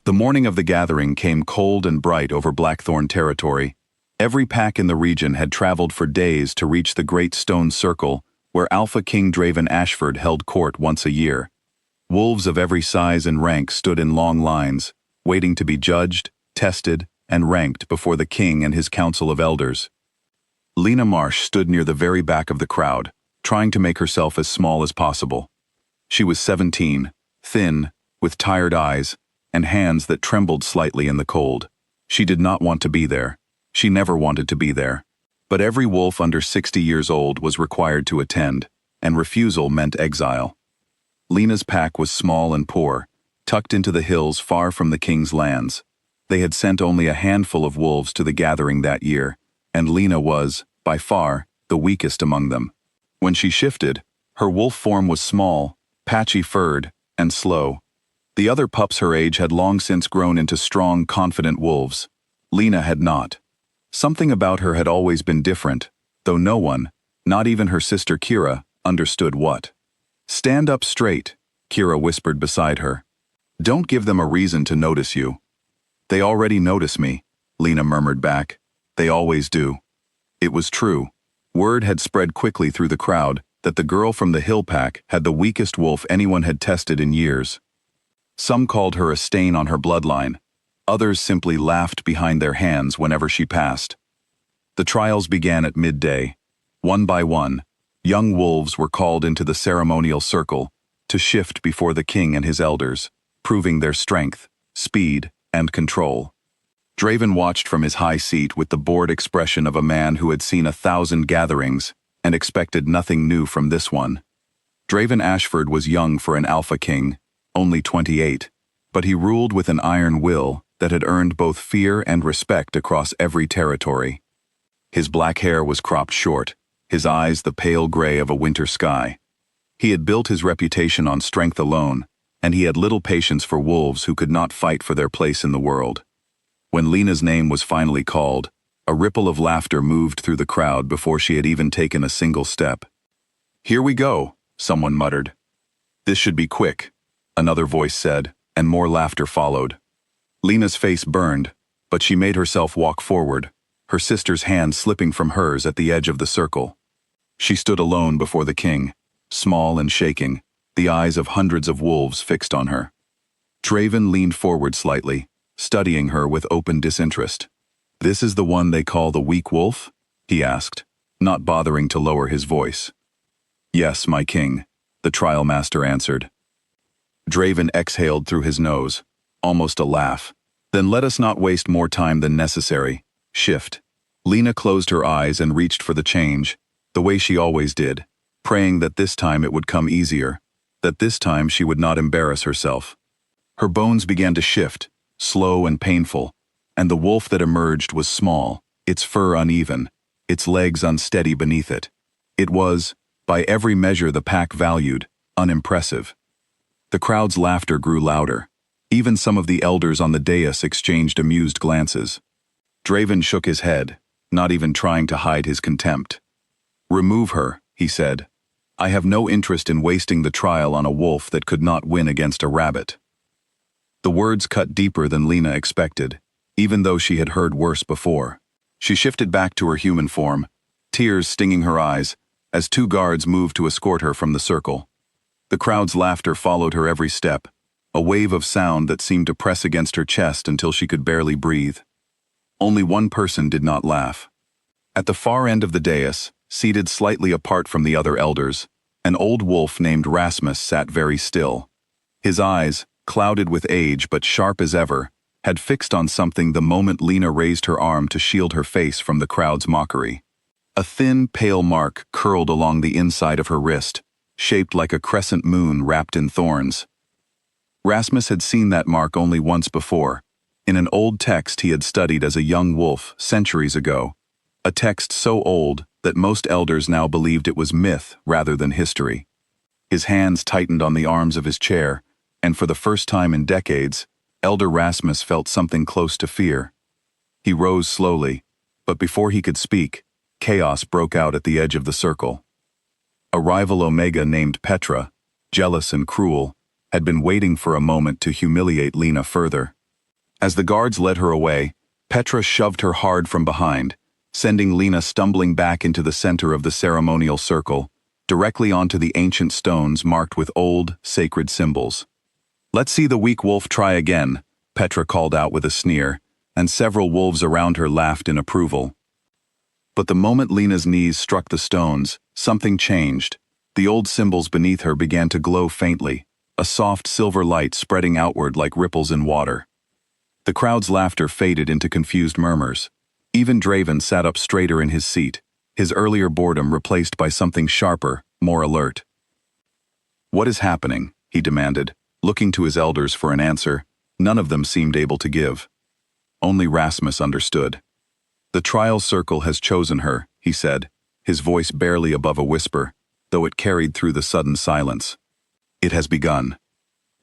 The morning of the gathering came cold and bright over Blackthorn territory. Every pack in the region had traveled for days to reach the Great Stone Circle, where Alpha King Draven Ashford held court once a year. Wolves of every size and rank stood in long lines, waiting to be judged, tested, and ranked before the king and his council of elders. Lena Marsh stood near the very back of the crowd, trying to make herself as small as possible. She was 17, thin, with tired eyes, and hands that trembled slightly in the cold. She did not want to be there. She never wanted to be there. But every wolf under 60 years old was required to attend, and refusal meant exile. Lena's pack was small and poor, tucked into the hills far from the king's lands. They had sent only a handful of wolves to the gathering that year, and Lena was, by far, the weakest among them. When she shifted, her wolf form was small, patchy-furred, and slow. The other pups her age had long since grown into strong, confident wolves. Lena had not. Something about her had always been different, though no one, not even her sister Kira, understood what. "Stand up straight," Kira whispered beside her. "Don't give them a reason to notice you." "They already notice me," Lena murmured back. "They always do." It was true. Word had spread quickly through the crowd that the girl from the hill pack had the weakest wolf anyone had tested in years. Some called her a stain on her bloodline. Others simply laughed behind their hands whenever she passed. The trials began at midday. One by one, young wolves were called into the ceremonial circle to shift before the king and his elders, proving their strength, speed, and control. Draven watched from his high seat with the bored expression of a man who had seen 1,000 gatherings and expected nothing new from this one. Draven Ashford was young for an Alpha King, only 28, but he ruled with an iron will that had earned both fear and respect across every territory. His black hair was cropped short, his eyes the pale gray of a winter sky. He had built his reputation on strength alone, and he had little patience for wolves who could not fight for their place in the world. When Lena's name was finally called, a ripple of laughter moved through the crowd before she had even taken a single step. "Here we go," someone muttered. "This should be quick," another voice said, and more laughter followed. Lena's face burned, but she made herself walk forward, her sister's hand slipping from hers at the edge of the circle. She stood alone before the king, small and shaking, the eyes of hundreds of wolves fixed on her. Draven leaned forward slightly, studying her with open disinterest. "This is the one they call the weak wolf?" he asked, not bothering to lower his voice. "Yes, my king," the trial master answered. Draven exhaled through his nose, almost a laugh. "Then let us not waste more time than necessary. Shift." Lena closed her eyes and reached for the change, the way she always did, praying that this time it would come easier, that this time she would not embarrass herself. Her bones began to shift, slow and painful, and the wolf that emerged was small, its fur uneven, its legs unsteady beneath it. It was, by every measure the pack valued, unimpressive. The crowd's laughter grew louder. Even some of the elders on the dais exchanged amused glances. Draven shook his head, not even trying to hide his contempt. "Remove her," he said. "I have no interest in wasting the trial on a wolf that could not win against a rabbit." The words cut deeper than Lena expected, even though she had heard worse before. She shifted back to her human form, tears stinging her eyes, as two guards moved to escort her from the circle. The crowd's laughter followed her every step, a wave of sound that seemed to press against her chest until she could barely breathe. Only one person did not laugh. At the far end of the dais, seated slightly apart from the other elders, an old wolf named Rasmus sat very still. His eyes, clouded with age but sharp as ever, had fixed on something the moment Lena raised her arm to shield her face from the crowd's mockery. A thin, pale mark curled along the inside of her wrist, shaped like a crescent moon wrapped in thorns. Rasmus had seen that mark only once before, in an old text he had studied as a young wolf centuries ago, a text so old that most elders now believed it was myth rather than history. His hands tightened on the arms of his chair, and for the first time in decades, Elder Rasmus felt something close to fear. He rose slowly, but before he could speak, chaos broke out at the edge of the circle. A rival Omega named Petra, jealous and cruel, had been waiting for a moment to humiliate Lena further. As the guards led her away, Petra shoved her hard from behind, sending Lena stumbling back into the center of the ceremonial circle, directly onto the ancient stones marked with old, sacred symbols. "Let's see the weak wolf try again," Petra called out with a sneer, and several wolves around her laughed in approval. But the moment Lena's knees struck the stones, something changed. The old symbols beneath her began to glow faintly, a soft silver light spreading outward like ripples in water. The crowd's laughter faded into confused murmurs. Even Draven sat up straighter in his seat, his earlier boredom replaced by something sharper, more alert. "What is happening?" he demanded, looking to his elders for an answer. None of them seemed able to give. Only Rasmus understood. "The trial circle has chosen her," he said, his voice barely above a whisper, though it carried through the sudden silence. "It has begun."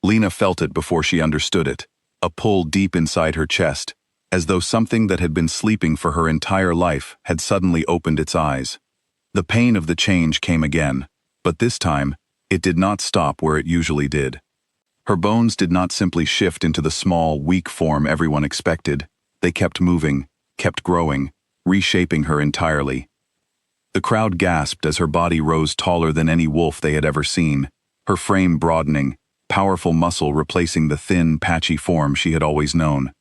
Lena felt it before she understood it, a pull deep inside her chest, as though something that had been sleeping for her entire life had suddenly opened its eyes. The pain of the change came again, but this time, it did not stop where it usually did. Her bones did not simply shift into the small, weak form everyone expected. They kept moving, kept growing, reshaping her entirely. The crowd gasped as her body rose taller than any wolf they had ever seen, her frame broadening, powerful muscle replacing the thin, patchy form she had always known.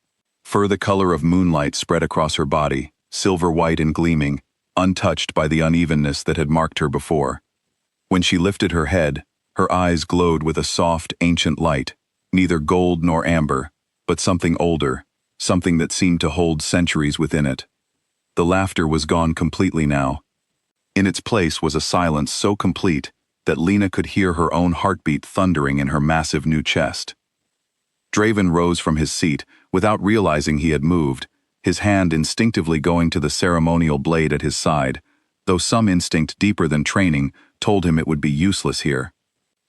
Fur the color of moonlight spread across her body, silver white and gleaming, untouched by the unevenness that had marked her before. When she lifted her head, her eyes glowed with a soft, ancient light, neither gold nor amber, but something older, something that seemed to hold centuries within it. The laughter was gone completely now. In its place was a silence so complete that Lena could hear her own heartbeat thundering in her massive new chest. Draven rose from his seat without realizing he had moved, his hand instinctively going to the ceremonial blade at his side, though some instinct deeper than training told him it would be useless here.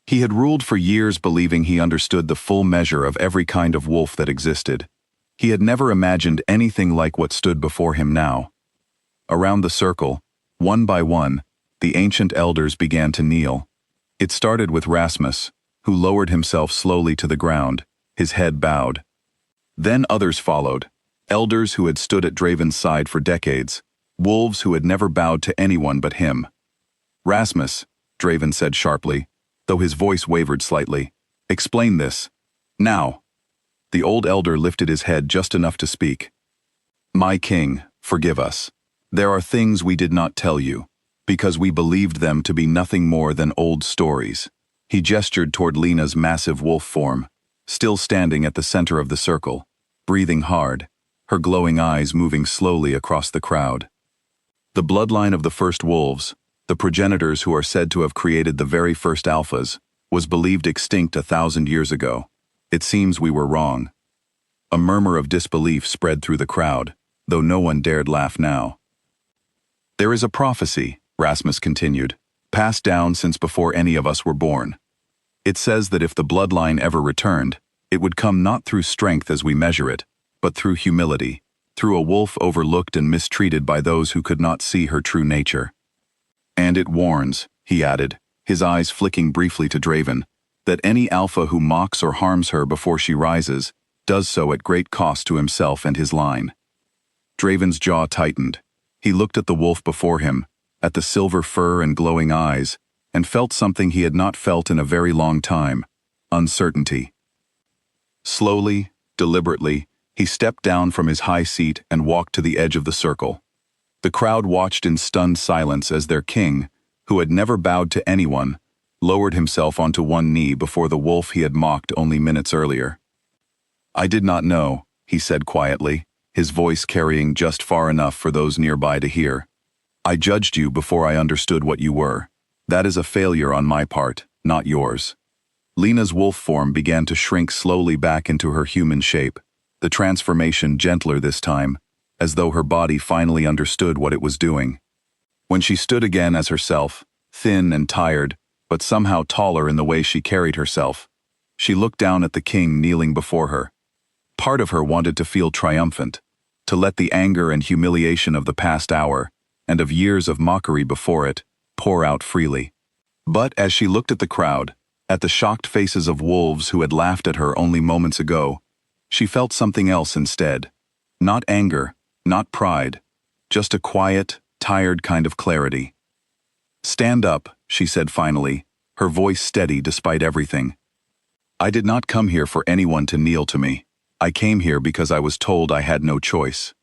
He had ruled for years believing he understood the full measure of every kind of wolf that existed. He had never imagined anything like what stood before him now. Around the circle, one by one, the ancient elders began to kneel. It started with Rasmus, who lowered himself slowly to the ground, his head bowed. Then others followed, elders who had stood at Draven's side for decades, wolves who had never bowed to anyone but him. "Rasmus," Draven said sharply, though his voice wavered slightly, "explain this. Now." The old elder lifted his head just enough to speak. "My king, forgive us. There are things we did not tell you, because we believed them to be nothing more than old stories." He gestured toward Lena's massive wolf form, still standing at the center of the circle, breathing hard, her glowing eyes moving slowly across the crowd. The bloodline of the first wolves, the progenitors who are said to have created the very first alphas, was believed extinct 1,000 years ago. It seems we were wrong. A murmur of disbelief spread through the crowd, though no one dared laugh now. "There is a prophecy," Rasmus continued, "passed down since before any of us were born. It says that if the bloodline ever returned, it would come not through strength as we measure it, but through humility, through a wolf overlooked and mistreated by those who could not see her true nature. And it warns," he added, his eyes flicking briefly to Draven, "that any alpha who mocks or harms her before she rises does so at great cost to himself and his line." Draven's jaw tightened. He looked at the wolf before him, at the silver fur and glowing eyes, and felt something he had not felt in a very long time: uncertainty. Slowly, deliberately, he stepped down from his high seat and walked to the edge of the circle. The crowd watched in stunned silence as their king, who had never bowed to anyone, lowered himself onto one knee before the wolf he had mocked only minutes earlier. "I did not know," he said quietly, his voice carrying just far enough for those nearby to hear. "I judged you before I understood what you were. That is a failure on my part, not yours." Lena's wolf form began to shrink slowly back into her human shape, the transformation gentler this time, as though her body finally understood what it was doing. When she stood again as herself, thin and tired, but somehow taller in the way she carried herself, she looked down at the king kneeling before her. Part of her wanted to feel triumphant, to let the anger and humiliation of the past hour, and of years of mockery before it, pour out freely. But as she looked at the crowd, at the shocked faces of wolves who had laughed at her only moments ago, She felt something else instead. Not anger, not pride, just a quiet, tired kind of clarity. "Stand up," she said finally, her voice steady despite everything. "I did not come here for anyone to kneel to me. I came here because I was told I had no choice."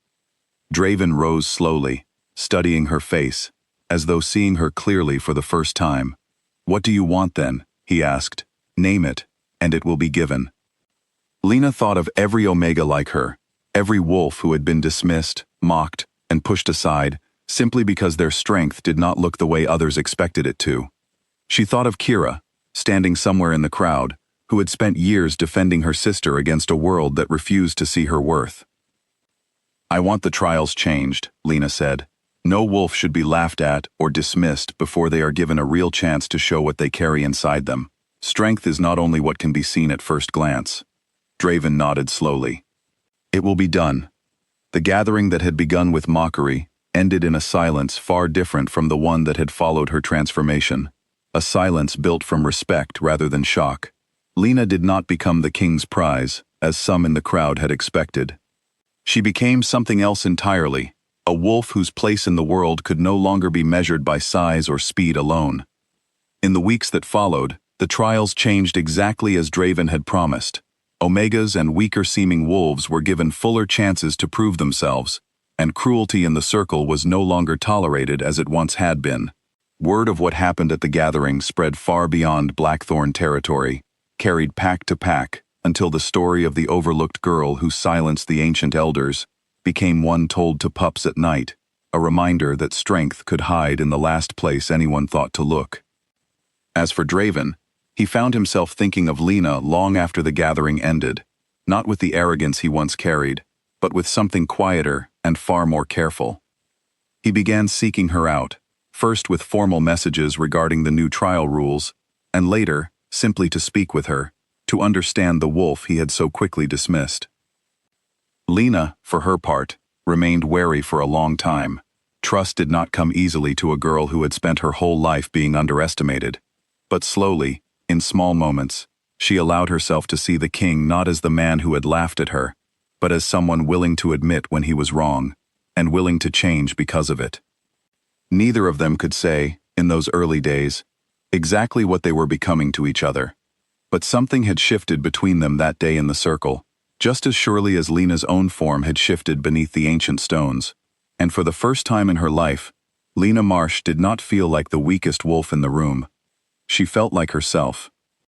Draven rose slowly, studying her face, as though seeing her clearly for the first time. "What do you want then?" he asked. "Name it, and it will be given." Lena thought of every Omega like her, every wolf who had been dismissed, mocked, and pushed aside, simply because their strength did not look the way others expected it to. She thought of Kira, standing somewhere in the crowd, who had spent years defending her sister against a world that refused to see her worth. "I want the trials changed," Lena said. "No wolf should be laughed at or dismissed before they are given a real chance to show what they carry inside them. Strength is not only what can be seen at first glance." Draven nodded slowly. "It will be done." The gathering that had begun with mockery ended in a silence far different from the one that had followed her transformation. A silence built from respect rather than shock. Lena did not become the king's prize, as some in the crowd had expected. She became something else entirely, a wolf whose place in the world could no longer be measured by size or speed alone. In the weeks that followed, the trials changed exactly as Draven had promised. Omegas and weaker-seeming wolves were given fuller chances to prove themselves, and cruelty in the circle was no longer tolerated as it once had been. Word of what happened at the gathering spread far beyond Blackthorn territory, carried pack to pack, until the story of the overlooked girl who silenced the ancient elders became one told to pups at night, a reminder that strength could hide in the last place anyone thought to look. As for Draven, he found himself thinking of Lena long after the gathering ended, not with the arrogance he once carried, but with something quieter and far more careful. He began seeking her out, first with formal messages regarding the new trial rules, and later, simply to speak with her, to understand the wolf he had so quickly dismissed. Lena, for her part, remained wary for a long time. Trust did not come easily to a girl who had spent her whole life being underestimated. But slowly, in small moments, she allowed herself to see the king not as the man who had laughed at her, but as someone willing to admit when he was wrong, and willing to change because of it. Neither of them could say, in those early days, exactly what they were becoming to each other. But something had shifted between them that day in the circle, just as surely as Lena's own form had shifted beneath the ancient stones. And for the first time in her life, Lena Marsh did not feel like the weakest wolf in the room. She felt like herself,